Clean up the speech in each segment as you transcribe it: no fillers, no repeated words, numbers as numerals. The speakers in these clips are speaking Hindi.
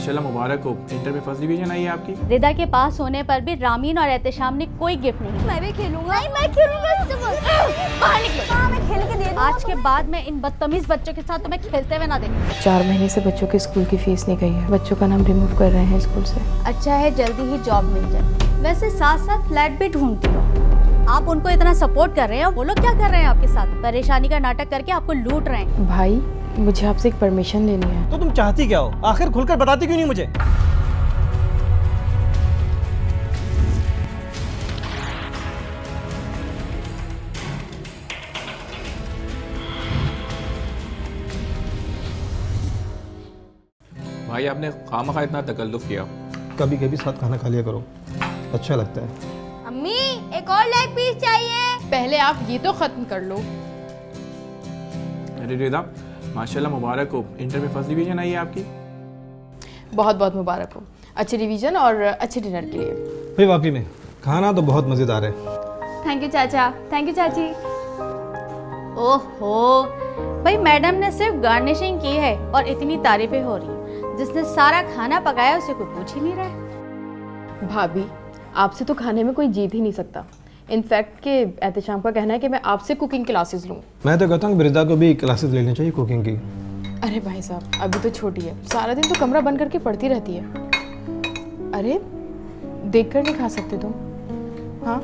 माशाल्लाह मुबारक हो, इंटर में फर्स्ट डिवीजन आई है आपकी। रिदा के पास होने पर भी रामीन और एहतेशाम ने कोई गिफ्ट नहीं। मैं भी खेलूंगा। नहीं मैं खेलूंगा। बाहर निकलो। हाँ मैं खेल के दे दूंगा। आज के बाद मैं इन बदतमीज बच्चों के साथ तुम्हें खेलते हुए ना देखूं। 4 महीने से बच्चों के स्कूल की फीस नहीं गई है। बच्चों का नाम रिमूव कर रहे हैं स्कूल से। अच्छा है जल्दी ही जॉब मिल जाए। वैसे साथ साथ फ्लैट भी ढूंढती हो। आप उनको इतना सपोर्ट कर रहे हैं, वो लोग क्या कर रहे हैं आपके साथ? परेशानी का नाटक करके आपको लूट रहे हैं। भाई मुझे आपसे एक परमिशन लेनी है। तो तुम चाहती क्या हो? आखिर खुलकर बताती क्यों नहीं मुझे? भाई आपने खामखा इतना तकल्लुफ़ किया। कभी कभी साथ खाना खा लिया करो, अच्छा लगता है। अम्मी एक और लेग पीस चाहिए। पहले आप ये तो खत्म कर लो। अरे रिदा माशाल्लाह मुबारक हो, इंटर में फर्स्ट डिवीजन आई है आपकी। बहुत बहुत मुबारक हो, अच्छे रिवीजन और अच्छे डिनर के लिए। भाई वाकई में खाना तो बहुत मज़ेदार है। थैंक यू चाचा, थैंक यू चाची। ओहो भाई, मैडम ने सिर्फ गार्निशिंग की है और इतनी तारीफें हो रही। जिसने सारा खाना पकाया उसे कोई पूछ ही नहीं रहा है। भाभी आपसे तो खाने में कोई जीत ही नहीं सकता। इनफैक्ट के एहतेशाम का कहना है कि मैं आपसे कुकिंग क्लासेस लूँ। मैं तो कहता हूँ रिदा को भी क्लासेस लेनी चाहिए कुकिंग की। अरे भाई साहब अभी तो छोटी है, सारा दिन तो कमरा बंद करके पढ़ती रहती है। अरे देखकर नहीं खा सकते तुम? हाँ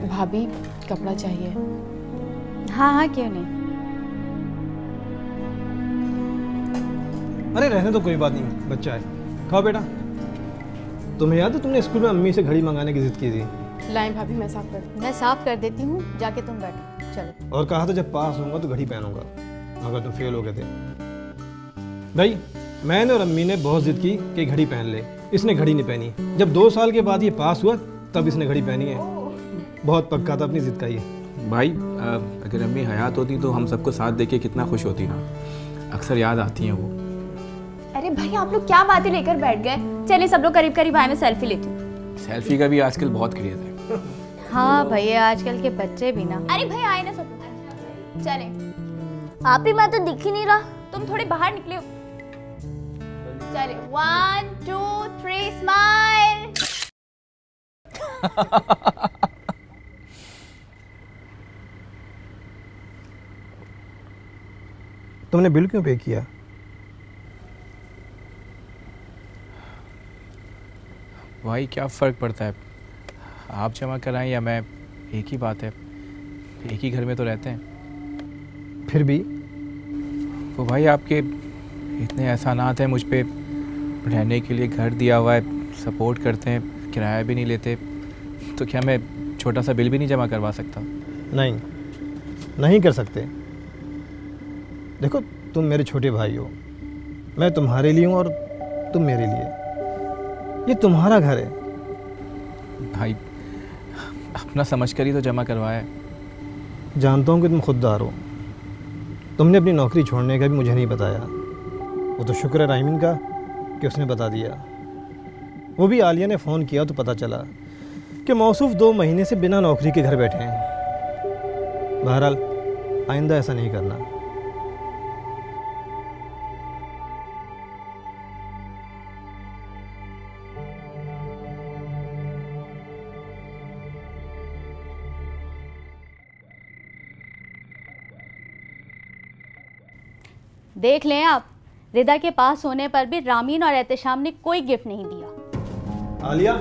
भाभी कपड़ा चाहिए। हाँ हाँ क्यों नहीं। अरे रहने तो कोई बात नहीं, बच्चा है। खाओ बेटा। तुम्हें याद है तुमने स्कूल में अम्मी से घड़ी मंगाने की जिद की थी? लाइन भाभी मैं साफ कर। मैं साफ कर देती हूँ, जाके तुम बैठो। चलो। और कहा था जब पास होऊंगा तो घड़ी पहनूंगा, मगर तुम फेल हो गए थे। भाई मैंने और अम्मी ने बहुत जिद की कि घड़ी पहन ले, इसने घड़ी नहीं पहनी। जब 2 साल के बाद ये पास हुआ तब इसने घड़ी पहनी है। बहुत पक्का था अपनी जिद का ये। भाई अगर अम्मी हयात होती तो हम सबको साथ देके कितना खुश होती ना। अक्सर याद आती हैं वो। अरे भाई आप लोग क्या बातें लेकर बैठ गए? चलिए सब लोग करीब करीब आए, मैं सेल्फी लेती हूँ। सेल्फी का भी आजकल बहुत क्रेज है। हाँ भैया आजकल के बच्चे भी ना। अरे भाई आए ना सब लोग। चले। आप ही मैं तो दिख ही नहीं रहा, तुम थोड़े बाहर निकले हो। चले 1 2 3 स्माइल। तुमने बिल क्यों पे किया? भाई क्या फ़र्क पड़ता है, आप जमा कराएं या मैं, एक ही बात है। एक ही घर में तो रहते हैं। फिर भी वो भाई आपके इतने एहसानात हैं मुझ पे, रहने के लिए घर दिया हुआ है, सपोर्ट करते हैं, किराया भी नहीं लेते, तो क्या मैं छोटा सा बिल भी नहीं जमा करवा सकता? नहीं, नहीं कर सकते। देखो तुम मेरे छोटे भाई हो, मैं तुम्हारे लिए हूँ और तुम मेरे लिए। ये तुम्हारा घर है। भाई अपना समझकर ही तो जमा करवाया है। जानता हूँ कि तुम खुददार हो। तुमने अपनी नौकरी छोड़ने का भी मुझे नहीं बताया। वो तो शुक्र है राइमिन का कि उसने बता दिया। वो भी आलिया ने फ़ोन किया तो पता चला कि मौसूफ 2 महीने से बिना नौकरी के घर बैठे हैं। बहरहाल आइंदा ऐसा नहीं करना। देख लें आप, रिदा के पास होने पर भी रामीन और एहतेशाम ने कोई गिफ्ट नहीं दिया। आलिया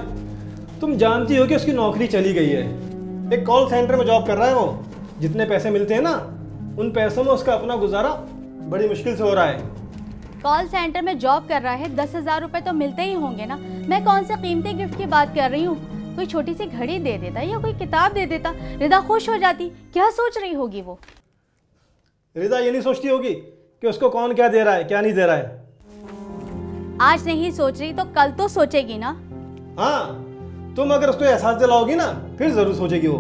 तुम जानती हो कि उसकी नौकरी चली गई है। एक कॉल सेंटर में जॉब कर रहा है वो। जितने पैसे मिलते हैं ना, उन पैसों में उसका अपना गुजारा बड़ी मुश्किल से हो रहा है। कॉल सेंटर में जॉब कर रहा है, 10,000 रुपए तो मिलते ही होंगे ना। मैं कौन से कीमती गिफ्ट की बात कर रही हूँ। कोई छोटी सी घड़ी दे देता या कोई किताब दे देता, रिदा खुश हो जाती। क्या सोच रही होगी वो? रिदा ये नहीं सोचती होगी कि उसको कौन क्या दे रहा है क्या नहीं दे रहा है। आज नहीं सोच रही तो कल तो सोचेगी ना। हाँ तुम अगर उसको एहसास दिलाओगी ना फिर जरूर सोचेगी वो।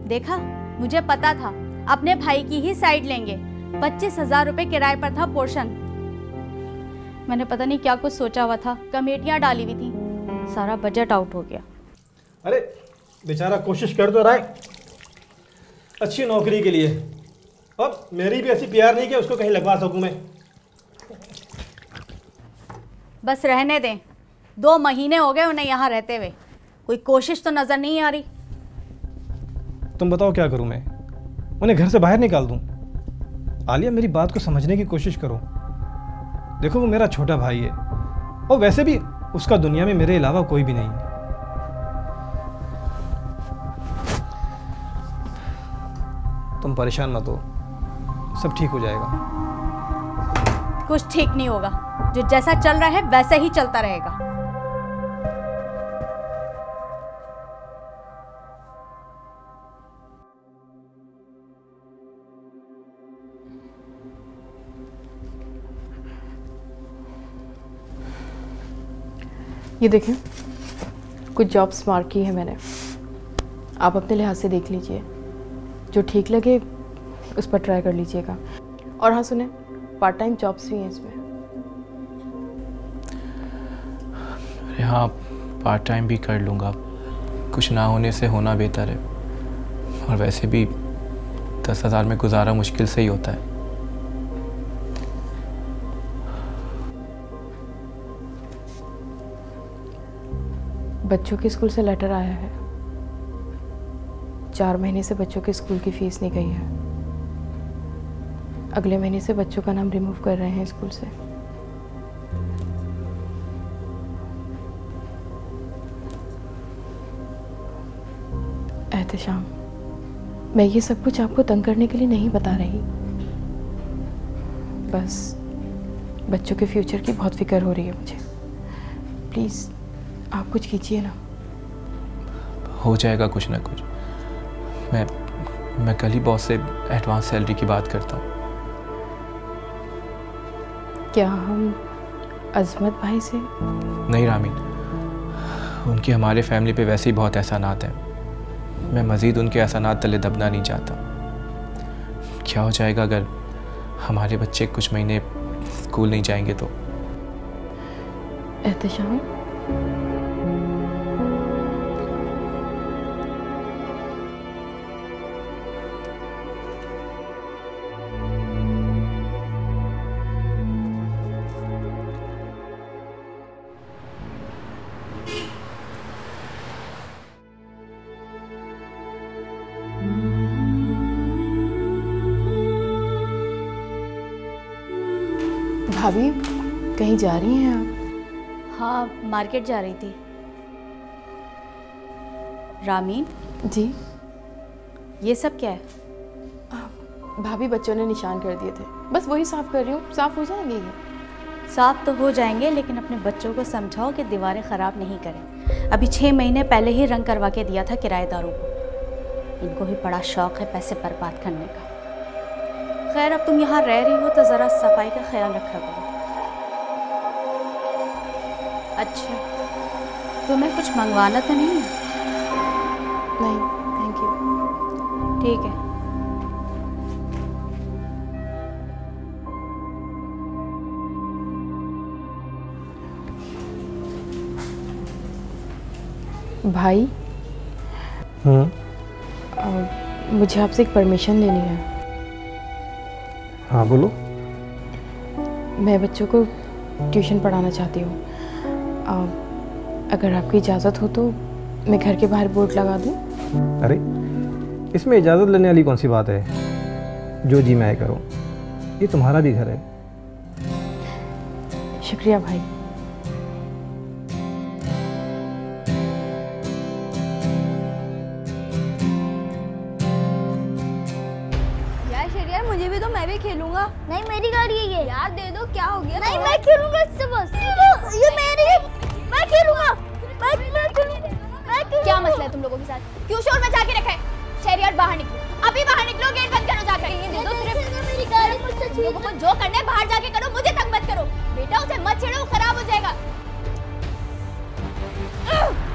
देखा, मुझे पता था अपने भाई की ही साइड लेंगे। 25,000 रुपए किराए पर था पोर्शन। मैंने पता नहीं क्या कुछ सोचा हुआ था, कमेटियां डाली हुई थी, सारा बजट आउट हो गया। अरे बेचारा कोशिश कर तो रहा है अच्छी नौकरी के लिए। अब मेरी भी ऐसी प्यार नहीं कि उसको कहीं लगवा सकूं मैं। बस रहने दें, 2 महीने हो गए उन्हें यहाँ रहते हुए, कोई कोशिश तो नज़र नहीं आ रही। तुम बताओ क्या करूं मैं? उन्हें घर से बाहर निकाल दूं? आलिया, मेरी बात को समझने की कोशिश करो। देखो, वो मेरा छोटा भाई है और वैसे भी उसका दुनिया में मेरे अलावा कोई भी नहीं। तुम परेशान मत हो, सब ठीक हो जाएगा। कुछ ठीक नहीं होगा, जो जैसा चल रहा है वैसे ही चलता रहेगा। ये देखें, कुछ जॉब्स मार्क की है मैंने, आप अपने लिहाज से देख लीजिए, जो ठीक लगे उस पर ट्राई कर लीजिएगा। और हाँ सुने, पार्ट टाइम जॉब्स भी हैं इसमें। अरे हाँ, पार्ट टाइम भी कर लूँगा, कुछ ना होने से होना बेहतर है। और वैसे भी 10,000 में गुजारा मुश्किल से ही होता है। बच्चों के स्कूल से लेटर आया है, 4 महीने से बच्चों के स्कूल की फीस नहीं गई है। अगले महीने से बच्चों का नाम रिमूव कर रहे हैं स्कूल से। एहतशाम, मैं ये सब कुछ आपको तंग करने के लिए नहीं बता रही, बस बच्चों के फ्यूचर की बहुत फिक्र हो रही है मुझे। प्लीज़ आप कुछ कीजिए ना। हो जाएगा कुछ ना कुछ। मैं कल ही बॉस से एडवांस सैलरी की बात करता हूँ। क्या हम अजमत भाई से? नहीं रामीन, उनकी हमारे फैमिली पे वैसे ही बहुत एहसानात हैं। मैं मज़ीद उनके एहसानात तले दबना नहीं चाहता। क्या हो जाएगा अगर हमारे बच्चे कुछ महीने स्कूल नहीं जाएंगे तो? एहतशाम, भाभी कहीं जा रही हैं आप? हाँ, मार्केट जा रही थी। रामीन जी। ये सब क्या है? भाभी बच्चों ने निशान कर दिए थे, बस वही साफ कर रही हूँ। साफ हो जाएंगे ये? साफ तो हो जाएंगे, लेकिन अपने बच्चों को समझाओ कि दीवारें ख़राब नहीं करें। अभी 6 महीने पहले ही रंग करवा के दिया था किराएदारों को। इनको भी बड़ा शौक़ है पैसे बर्बाद करने का। खैर, अब तुम यहाँ रह रही हो तो ज़रा सफाई का ख्याल रखा करो। अच्छा, तुम्हें कुछ मंगवाना तो नहीं है? नहीं, थैंक यू। ठीक है। भाई, मुझे आपसे एक परमिशन लेनी है। हाँ बोलो। मैं बच्चों को ट्यूशन पढ़ाना चाहती हूँ। अगर आपकी इजाज़त हो तो मैं घर के बाहर बोर्ड लगा दूँ? अरे, इसमें इजाज़त लेने वाली कौन सी बात है? जो जी मैं करो, ये तुम्हारा भी घर है। शुक्रिया भाई। यार मुझे भी तो, मैं भी खेलूंगा। नहीं, मेरी गाड़ी है ये। यार दे दो, क्या हो गया? नहीं, मैं खेलूंगा इससे बस। ये मेरी है, मैं खेलूंगा। क्या मसला है तुम लोगों के साथ? क्यों शोर मचा के रखा है? शहरियार बाहर निकलो, अभी बाहर निकलो, गेट बंद करो जाकर। ये दे दो सिर्फ। मेरी गाड़ी मुझसे छीन लो। तुम जो करना है बाहर जाके करो, मुझे तंग मत करो। बेटा उसे मत छेड़ो, खराब हो जाएगा।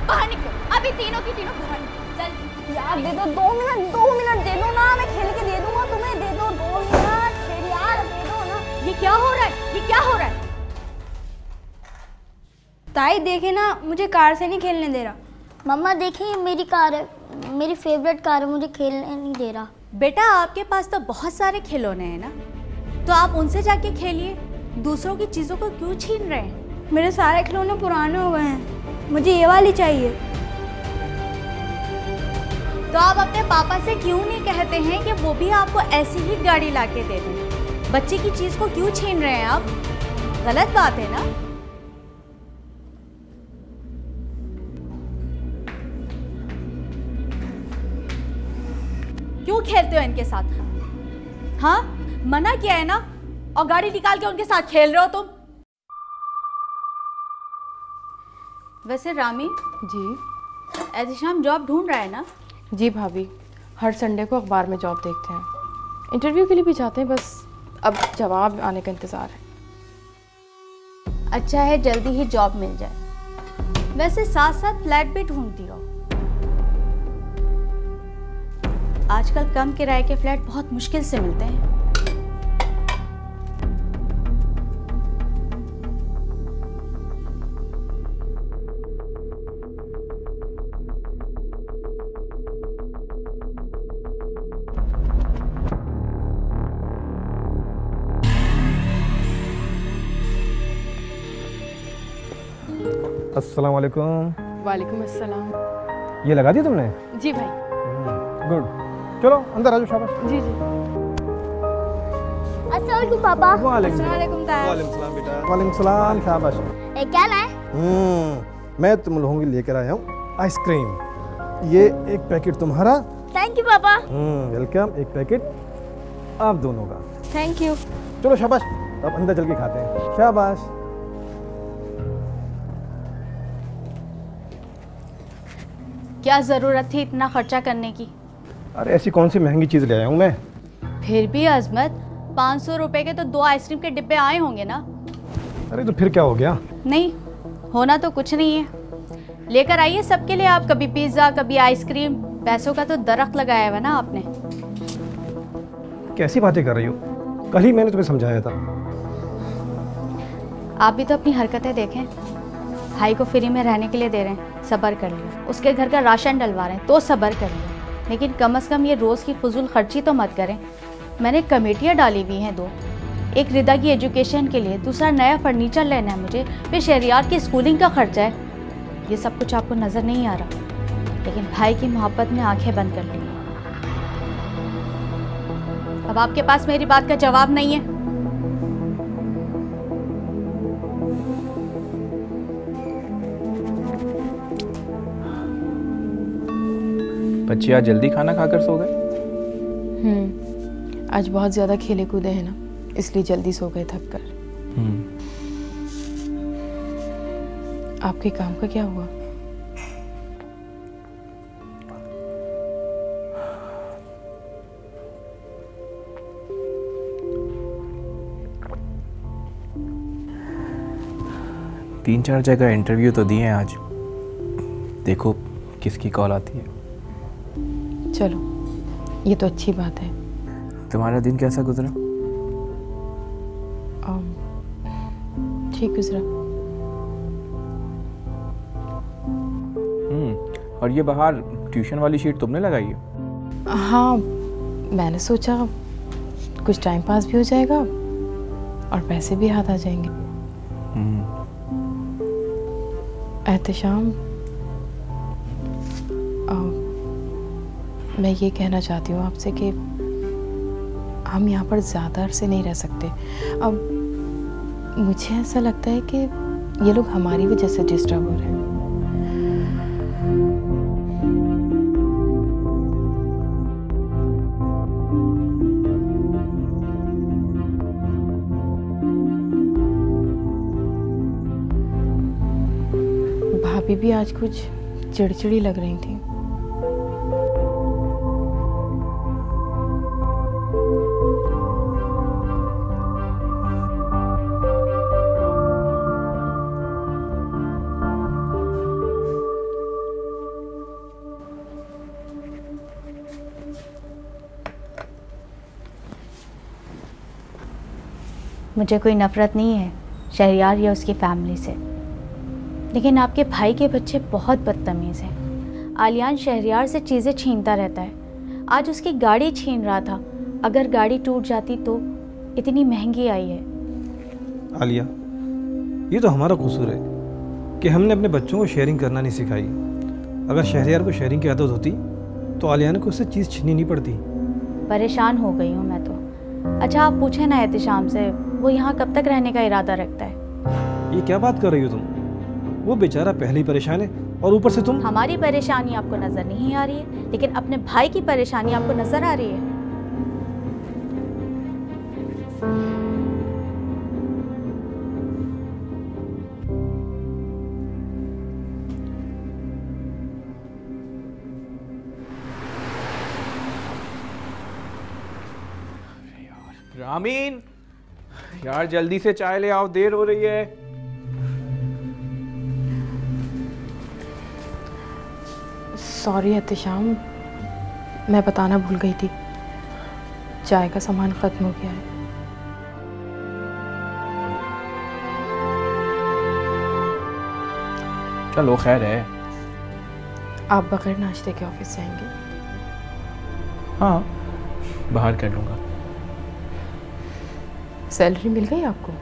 बाहर निकलो, अभी तीनों की तीनों बाहर निकलो। चल यार दे दो, 2 मिनट दे दो ना, मैं खेल के दे दूंगा तुम्हें। दे दो 2 मिनट, शहरियार दे दो ना। ये क्या हो रहा है? ये क्या हो रहा है? ताई देखे ना, मुझे कार से नहीं खेलने दे रहा। मम्मा देखिए, ये मेरी कार है, मेरी फेवरेट कार है, मुझे खेलने नहीं दे रहा। बेटा, आपके पास तो बहुत सारे खिलौने हैं ना, तो आप उनसे जाके खेलिए। दूसरों की चीज़ों को क्यों छीन रहे हैं? मेरे सारे खिलौने पुराने हो गए हैं, मुझे ये वाली चाहिए। तो आप अपने पापा से क्यों नहीं कहते हैं कि वो भी आपको ऐसी ही गाड़ी लाके दे दें? बच्चे की चीज को क्यों छीन रहे हैं आप? गलत बात है ना। क्यों खेलते हो इनके साथ? हाँ, मना किया है ना, और गाड़ी निकाल के उनके साथ खेल रहे हो तुम। वैसे रामी जी एहतेशाम जॉब ढूंढ रहा है ना? जी भाभी, हर संडे को अखबार में जॉब देखते हैं, इंटरव्यू के लिए भी जाते हैं, बस अब जवाब आने का इंतज़ार है। अच्छा है जल्दी ही जॉब मिल जाए। वैसे साथ साथ फ्लैट भी ढूंढती रहो। आजकल कम किराए के फ्लैट बहुत मुश्किल से मिलते हैं। अस्सलाम वालेकुम। वालेकुम अस्सलाम। ये लगा दी तुमने? जी भाई। गुड, चलो अंदर आ जाओ, शाबाश। जी जी। अस्सलाम वालेकुम पापा। अस्सलामुअलैकुम ताया। वालेकुम सलाम बेटा। वालेकुम सलाम, शाबाश। ए क्या लाए? मैं तुम लोगों के लेकर आया हूँ आइसक्रीम। ये एक पैकेट तुम्हारा। थैंक यू पापा। वेलकम। एक पैकेट आप दोनों का। Thank you. चलो शाबाश, अब अंदर चल के खाते हैं। शाबाश। क्या जरूरत थी इतना खर्चा करने की? अरे ऐसी कौन सी महंगी चीज़ ले आया हूँ मैं? फिर भी अजमत, 500 रुपए के तो 2 आइसक्रीम के डिब्बे आए होंगे ना? अरे तो फिर क्या हो गया? नहीं, होना तो कुछ नहीं है। लेकर आइए सबके लिए आप, कभी पिज्ज़ा कभी आइसक्रीम। पैसों का तो दरख्त लगाया हुआ ना आपने। कैसी बातें कर रही हो? कल ही मैंने तुम्हें समझाया था। आप भी तो अपनी हरकतें देखें। भाई को फ्री में रहने के लिए दे रहे हैं, सब्र कर लिया। उसके घर का राशन डलवा रहे हैं तो सब्र कर लिया, लेकिन कम से कम ये रोज़ की फजूल खर्ची तो मत करें। मैंने कमेटियाँ डाली हुई हैं 2, एक रिदा की एजुकेशन के लिए, दूसरा नया फर्नीचर लेना है मुझे, फिर शहरियार की स्कूलिंग का खर्चा है। ये सब कुछ आपको नज़र नहीं आ रहा, लेकिन भाई की मोहब्बत में आंखें बंद कर ली। अब आपके पास मेरी बात का जवाब नहीं है। बच्चे आज जल्दी खाना खाकर सो गए? आज बहुत ज़्यादा खेले कूदे हैं ना, इसलिए जल्दी सो गए थक कर। आपके काम का क्या हुआ? तीन चार जगह इंटरव्यू तो दिए हैं आज, देखो किसकी कॉल आती है। चलो, ये तो अच्छी बात है। तुम्हारा दिन कैसा गुजरा? ठीक गुजरा। और ये बाहर ट्यूशन वाली शीट तुमने लगाई है? हाँ, मैंने सोचा कुछ टाइम पास भी हो जाएगा और पैसे भी हाथ आ जाएंगे। एहतेशाम, मैं ये कहना चाहती हूँ आपसे कि हम यहाँ पर ज़्यादा अरसे नहीं रह सकते। अब मुझे ऐसा लगता है कि ये लोग हमारी वजह से डिस्टर्ब हो रहे हैं। भाभी भी आज कुछ चिड़चिड़ी लग रही थी। मुझे कोई नफ़रत नहीं है शहरियार या उसकी फैमिली से, लेकिन आपके भाई के बच्चे बहुत बदतमीज़ हैं। आलियान शहरियार से चीज़ें छीनता रहता है। आज उसकी गाड़ी छीन रहा था। अगर गाड़ी टूट जाती तो इतनी महंगी आई है। आलिया, ये तो हमारा कसूर है कि हमने अपने बच्चों को शेयरिंग करना नहीं सिखाई। अगर शहरियार को शेयरिंग की आदत होती तो आलियाना को उससे चीज़ छीननी नहीं पड़ती। परेशान हो गई हूँ मैं तो। अच्छा आप पूछे ना एहतिशाम से, वो यहाँ कब तक रहने का इरादा रखता है? ये क्या बात कर रही हो तुम? वो बेचारा पहले ही परेशान है और ऊपर से तुम। हमारी परेशानी आपको नजर नहीं आ रही है, लेकिन अपने भाई की परेशानी आपको नजर आ रही है। रामीन यार जल्दी से चाय ले आओ, देर हो रही है। सॉरी एहतिशाम, मैं बताना भूल गई थी, चाय का सामान ख़त्म हो गया है। चलो खैर है। आप बगैर नाश्ते के ऑफिस जाएंगे? हाँ बाहर कर लूँगा। सैलरी मिल गई आपको?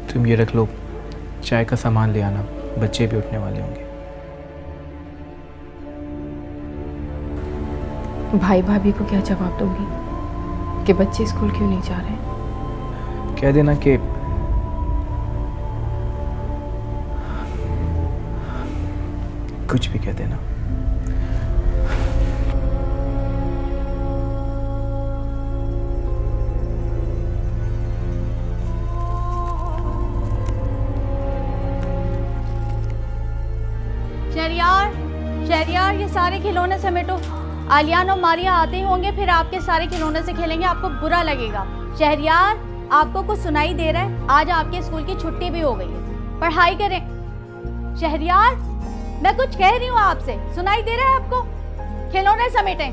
तुम ये रख लो, चाय का सामान ले आना, बच्चे भी उठने वाले होंगे। भाई भाभी को क्या जवाब दूंगी कि बच्चे स्कूल क्यों नहीं जा रहे? कह देना कि कुछ भी कह देना। शहरियार ये सारे खिलौने समेटो। आलियान और मारिया आते ही होंगे, फिर आपके सारे खिलौने से खेलेंगे, आपको बुरा लगेगा। शहरियार आपको कुछ सुनाई दे रहा है? आज आपके स्कूल की छुट्टी भी हो गई है, पढ़ाई करें। शहरियार मैं कुछ कह रही हूँ आपसे, सुनाई दे रहा है आपको? खिलौने समेटें।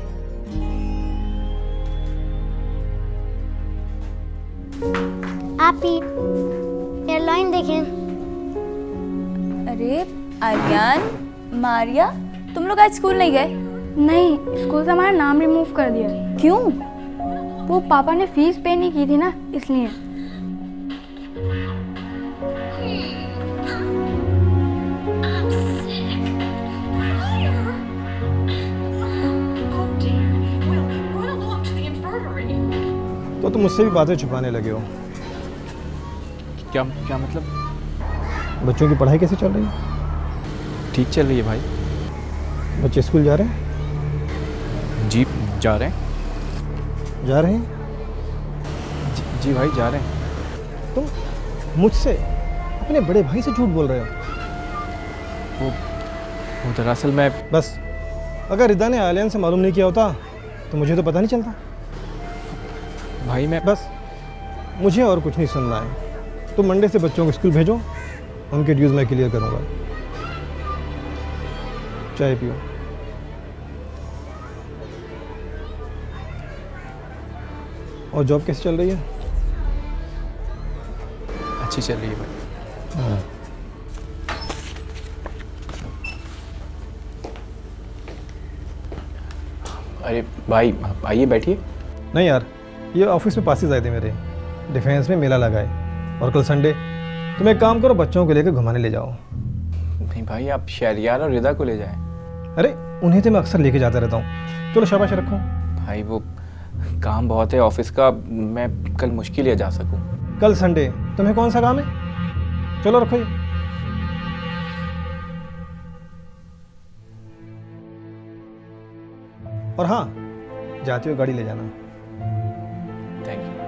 आप ही एयरलाइन देखें। अरे आलियान, मारिया, तुम लोग आज स्कूल नहीं गए? नहीं, स्कूल से हमारा नाम रिमूव कर दिया। क्यों? वो पापा ने फीस पे नहीं की थी ना, इसलिए। तो तुम मुझसे भी बातें छुपाने लगे हो। क्या क्या मतलब? बच्चों की पढ़ाई कैसे चल रही है? ठीक चल रही है भाई। बच्चे स्कूल जा रहे हैं? जी जा रहे हैं। जा रहे हैं? जी भाई जा रहे हैं। तुम मुझसे अपने बड़े भाई से झूठ बोल रहे हो। वो दरअसल मैं बस, अगर रिदा ने आलियान से मालूम नहीं किया होता तो मुझे तो पता नहीं चलता। भाई मैं बस मुझे और कुछ नहीं सुनना है। तुम मंडे से बच्चों को स्कूल भेजो, उनके ड्यूज़ मैं क्लियर करूँगा। चाय पियो। और जॉब कैसी चल रही है? अच्छी चल रही है भाई। हाँ। अरे भाई आइए बैठिए। नहीं यार, ये ऑफिस में पासेस आए थे मेरे, डिफेंस में मेला लगा है और कल संडे। तुम एक काम करो, बच्चों को लेकर घुमाने ले जाओ। नहीं भाई, आप शहरियार और रिदा को ले जाएं। अरे उन्हें तो मैं अक्सर लेके जाता रहता हूँ। चलो शाबाश रखो। भाई वो काम बहुत है ऑफिस का, मैं कल मुश्किल है जा सकूँ। कल संडे, तुम्हें कौन सा काम है? चलो रखो ये। और हाँ, जाते हुए गाड़ी ले जाना। Thank you.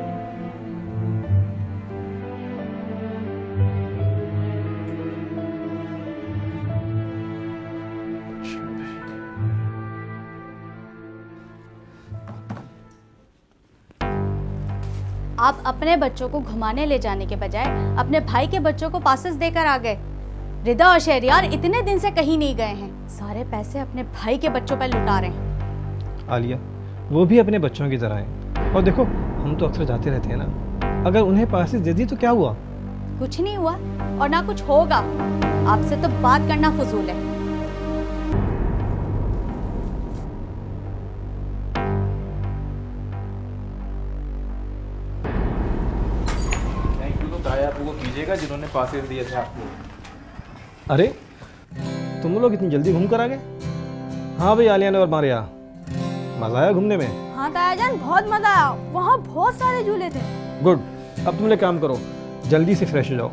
आप अपने बच्चों को घुमाने ले जाने के बजाय अपने भाई के बच्चों को पासेस देकर आ गए। रिदा और शहरियार इतने दिन से कहीं नहीं गए हैं, सारे पैसे अपने भाई के बच्चों पर लुटा रहे हैं। आलिया, वो भी अपने बच्चों की तरह हैं। और देखो, हम तो अक्सर जाते रहते हैं ना, अगर उन्हें पासेस दे दी तो क्या हुआ? कुछ नहीं हुआ और ना कुछ होगा। आपसे तो बात करना फजूल है। थैंक यू तो ताया आपको कीजिएगा जिन्होंने पासेस दिए थे आपको। अरे तुम लोग इतनी जल्दी घूम कर आ गए? हाँ भाई आलिया ने और मारिया, मज़ा आया घूमने में? हाँ ताया जान, बहुत मजा आया, वहाँ बहुत सारे झूले थे। गुड। अब तुम लोग काम करो, जल्दी से फ्रेश हो जाओ,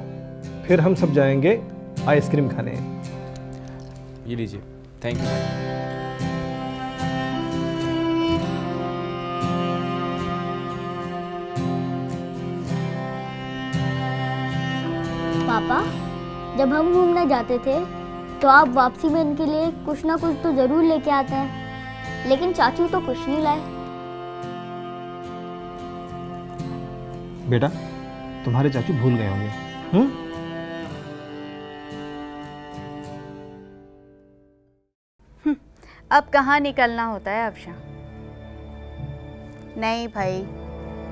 फिर हम सब जाएंगे आइसक्रीम खाने। ये लीजिए। Thank you. पापा, जब हम घूमने जाते थे तो आप वापसी में इनके लिए कुछ ना कुछ तो जरूर लेके आते हैं, लेकिन चाचू तो कुछ नहीं लाए। बेटा, तुम्हारे चाचू भूल गए होंगे। अब कहाँ निकलना होता है अफशा? नहीं भाई,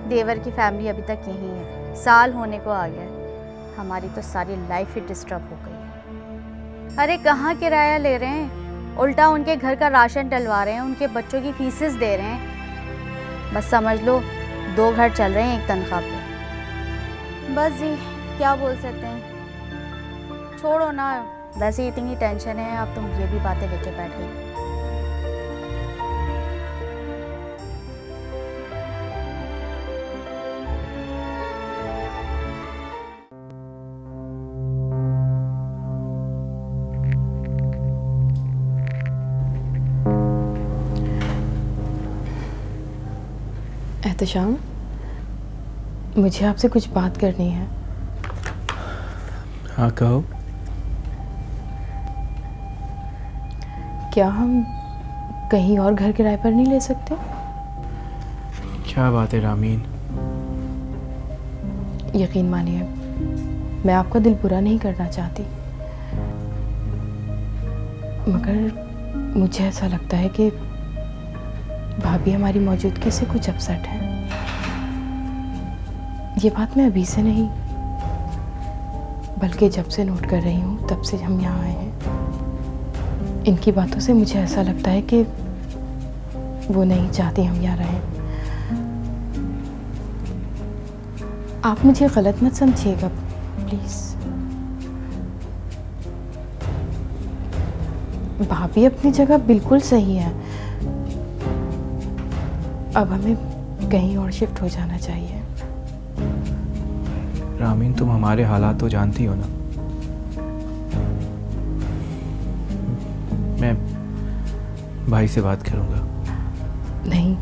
देवर की फैमिली अभी तक यहीं है। साल होने को आ गया है, हमारी तो सारी लाइफ ही डिस्टर्ब हो गई है। अरे कहाँ किराया ले रहे हैं, उल्टा उनके घर का राशन डलवा रहे हैं, उनके बच्चों की फीसेस दे रहे हैं। बस समझ लो 2 घर चल रहे हैं एक तनख्वाह पे। बस जी, क्या बोल सकते हैं। छोड़ो ना, वैसे ही इतनी टेंशन है, अब तुम ये भी बातें लेके बैठ गई। एहतशाम, मुझे आपसे कुछ बात करनी है। हाँ कहो। क्या हम कहीं और घर किराए पर नहीं ले सकते? क्या बात है रामीन? यकीन मानिए, मैं आपका दिल बुरा नहीं करना चाहती, मगर मुझे ऐसा लगता है कि भाभी हमारी मौजूदगी से कुछ अपसेट है। ये बात मैं अभी से नहीं, बल्कि जब से नोट कर रही हूँ तब से हम यहाँ आए हैं। इनकी बातों से मुझे ऐसा लगता है कि वो नहीं चाहती हम यहाँ रहें। आप मुझे गलत मत समझिएगा प्लीज़। भाभी अपनी जगह बिल्कुल सही है, अब हमें कहीं और शिफ्ट हो जाना चाहिए। रामीन, तुम हमारे हालात तो जानती हो ना। मैं भाई से बात करूंगा। नहीं,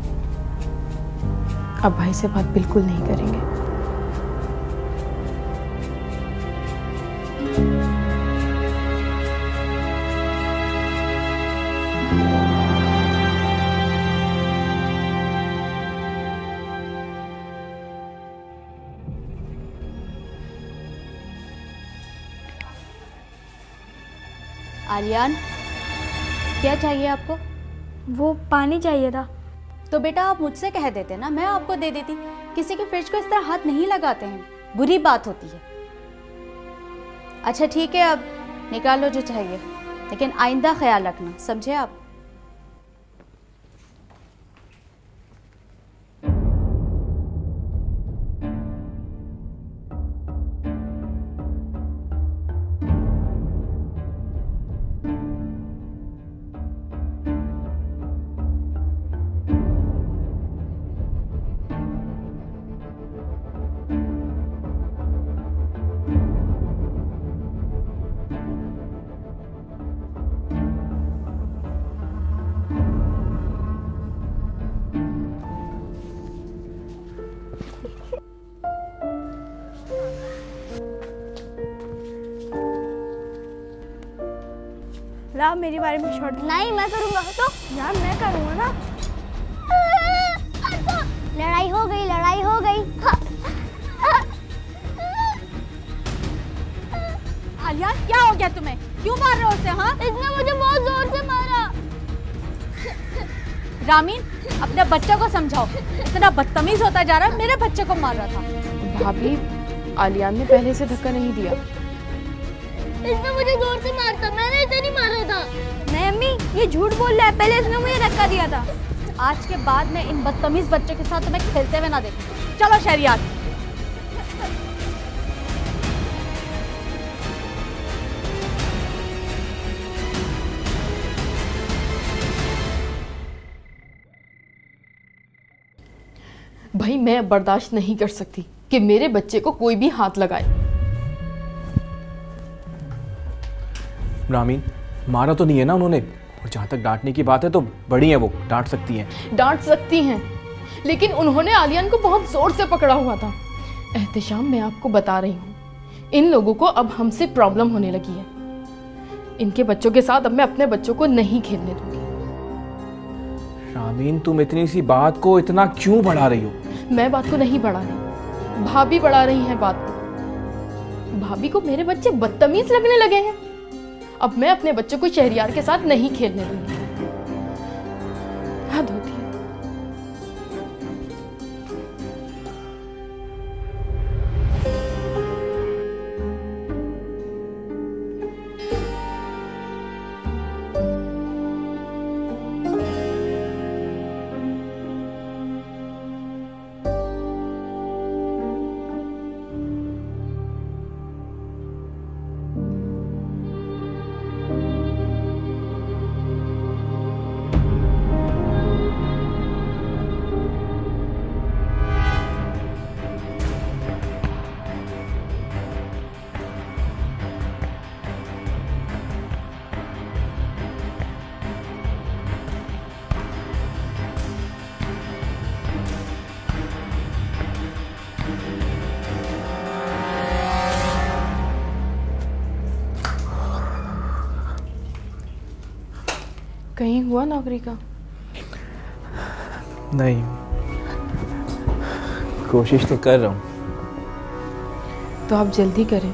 अब भाई से बात बिल्कुल नहीं करेंगे। आलियान, क्या चाहिए आपको? वो पानी चाहिए था। तो बेटा आप मुझसे कह देते ना, मैं आपको दे देती। किसी के फ्रिज को इस तरह हाथ नहीं लगाते हैं, बुरी बात होती है। अच्छा ठीक है, अब निकालो जो चाहिए, लेकिन आइंदा ख्याल रखना, समझे आप? ला मेरी बारे में शॉर्ट। नहीं, मैं करूंगा। तो यार मैं करूँगा ना। लड़ाई हो गई, लड़ाई हो गई। आलिया, क्या हो गया तुम्हें? क्यों मार रहे हो उसे? हाँ, इसने मुझे बहुत जोर से मारा। रामीन, अपने बच्चे को समझाओ, इतना बदतमीज होता जा रहा है, मेरे बच्चे को मार रहा था। भाभी, आलियान ने पहले से धक्का नहीं दिया। इसने मुझे जोर से मारा था, मैंने इसे नहीं मारा था। नहीं अम्मी, ये झूठ बोल रहा है, पहले इसने मुझे धक्का दिया था। आज के बाद मैं इन बदतमीज बच्चों के साथ तुम्हें खेलते हुए ना देखूं। चलो शहरियार। भाई, मैं बर्दाश्त नहीं कर सकती कि मेरे बच्चे को कोई भी हाथ लगाए। रामीन, मारा तो नहीं है ना उन्होंने? और जहाँ तक डांटने की बात है तो बड़ी है, वो डांट सकती हैं। डांट सकती हैं, लेकिन उन्होंने आलियान को बहुत जोर से पकड़ा हुआ था। एहतिशाम, मैं आपको बता रही हूँ, इन लोगों को अब हमसे प्रॉब्लम होने लगी है। इनके बच्चों के साथ अब मैं अपने बच्चों को नहीं खेलने दूंगी। रामीन, तुम इतनी सी बात को इतना क्यों बढ़ा रही हो? मैं बात को नहीं बढ़ा रही, भाभी बढ़ा रही हैं बात को। भाभी को मेरे बच्चे बदतमीज लगने लगे हैं। अब मैं अपने बच्चों को शहरियार के साथ नहीं खेलने दूंगी। हद होती है। कहीं हुआ नौकरी का? नहीं, कोशिश तो कर रहा हूँ। तो आप जल्दी करें।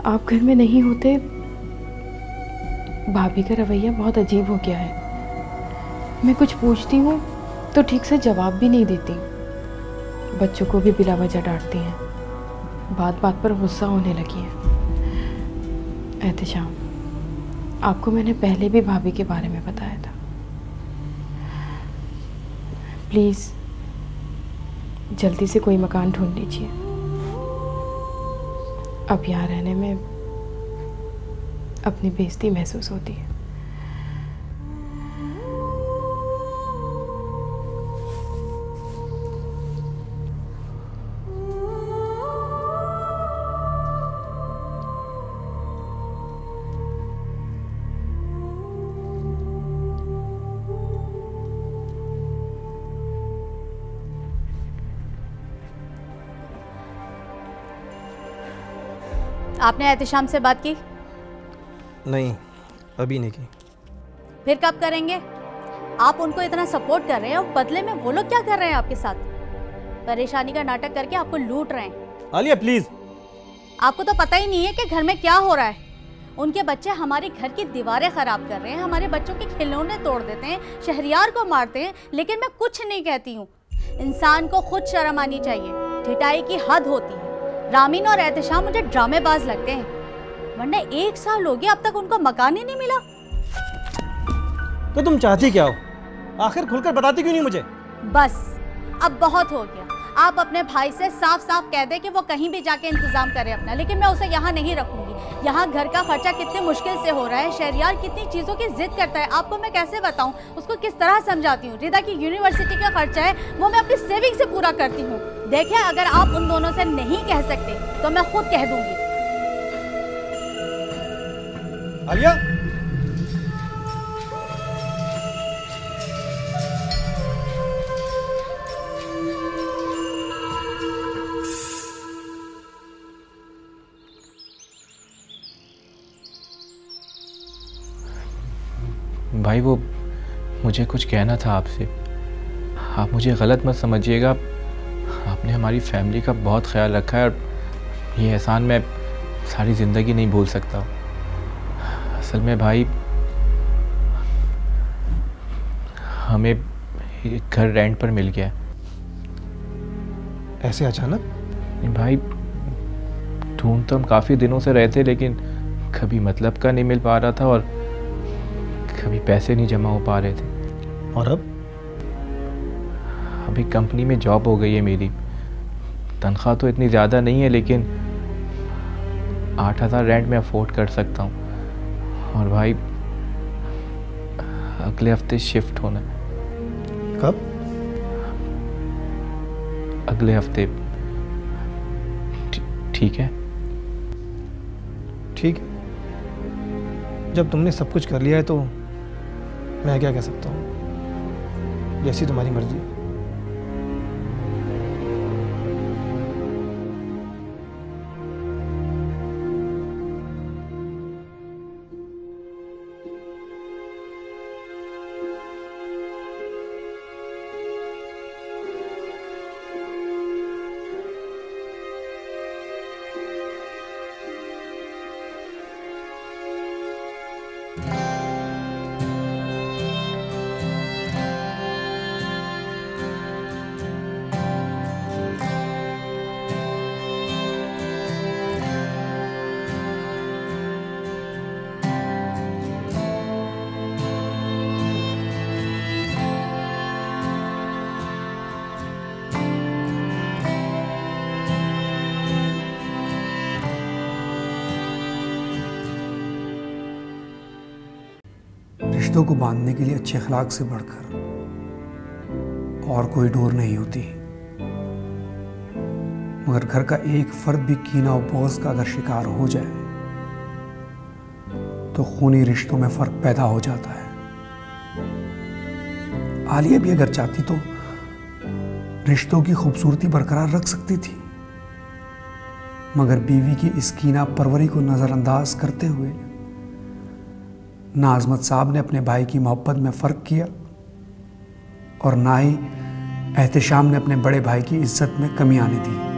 आप घर में नहीं होते, भाभी का रवैया बहुत अजीब हो गया है। मैं कुछ पूछती हूँ तो ठीक से जवाब भी नहीं देती। बच्चों को भी बिला वजह डांटती हैं। बात बात पर गुस्सा होने लगी है। एहतिशाम, आपको मैंने पहले भी भाभी के बारे में बताया था। प्लीज़ जल्दी से कोई मकान ढूंढ लीजिए। अब यहाँ रहने में अपनी बेइज्जती महसूस होती है। आपने एहतिशाम से बात की? नहीं, अभी नहीं की। फिर कब करेंगे? आप उनको इतना सपोर्ट कर रहे हैं और बदले में वो लोग क्या कर रहे हैं आपके साथ? परेशानी का नाटक करके आपको लूट रहे हैं। आलिया प्लीज। आपको तो पता ही नहीं है कि घर में क्या हो रहा है। उनके बच्चे हमारे घर की दीवारें खराब कर रहे हैं, हमारे बच्चों के खिलौने तोड़ देते हैं, शहरियार को मारते हैं, लेकिन मैं कुछ नहीं कहती हूँ। इंसान को खुद शर्म आनी चाहिए। ढिठाई की हद होती है। रामीन और एहतिशाम मुझे ड्रामेबाज लगते हैं, वरना 1 साल हो गया अब तक उनको मकान ही नहीं मिला। तो तुम चाहती क्या हो? आखिर खुलकर बताती क्यों नहीं मुझे? बस अब बहुत हो गया। आप अपने भाई से साफ साफ कह दे कि वो कहीं भी जाके इंतजाम करे अपना, लेकिन मैं उसे यहाँ नहीं रखूंगी। यहाँ घर का खर्चा कितने मुश्किल से हो रहा है, शहरियार कितनी चीज़ों की जिद करता है, आपको मैं कैसे बताऊँ, उसको किस तरह समझाती हूँ। रिदा की यूनिवर्सिटी का खर्चा है, वो मैं अपनी सेविंग से पूरा करती हूँ। देखिए, अगर आप उन दोनों से नहीं कह सकते तो मैं खुद कह दूंगी। आलिया, भाई, वो मुझे कुछ कहना था आपसे। आप मुझे गलत मत समझिएगा। आपने हमारी फैमिली का बहुत ख्याल रखा है और ये एहसान मैं सारी ज़िंदगी नहीं भूल सकता। असल में भाई, हमें एक घर रेंट पर मिल गया। ऐसे अचानक? भाई ढूंढ तो हम काफ़ी दिनों से रहे थे, लेकिन कभी मतलब का नहीं मिल पा रहा था और कभी पैसे नहीं जमा हो पा रहे थे। और अब? अभी कंपनी में जॉब हो गई है मेरी। तनख्वाह तो इतनी ज़्यादा नहीं है, लेकिन 8,000 रेंट में अफोर्ड कर सकता हूँ। और भाई अगले हफ्ते शिफ्ट होना है। कब? अगले हफ्ते। ठीक है? ठीक है, जब तुमने सब कुछ कर लिया है तो मैं क्या कह सकता हूँ, जैसी तुम्हारी मर्जी। रिश्तों को बांधने के लिए अच्छे अखलाक से बढ़कर और कोई डोर नहीं होती, मगर घर का एक फर्द भी कीना और बोझ का अगर शिकार हो जाए तो खूनी रिश्तों में फर्क पैदा हो जाता है। आलिया भी अगर चाहती तो रिश्तों की खूबसूरती बरकरार रख सकती थी, मगर बीवी की इस कीना परवरी को नजरअंदाज करते हुए ना अजमत साहब ने अपने भाई की मोहब्बत में फ़र्क किया और ना ही एहतशाम ने अपने बड़े भाई की इज्जत में कमी आने दी।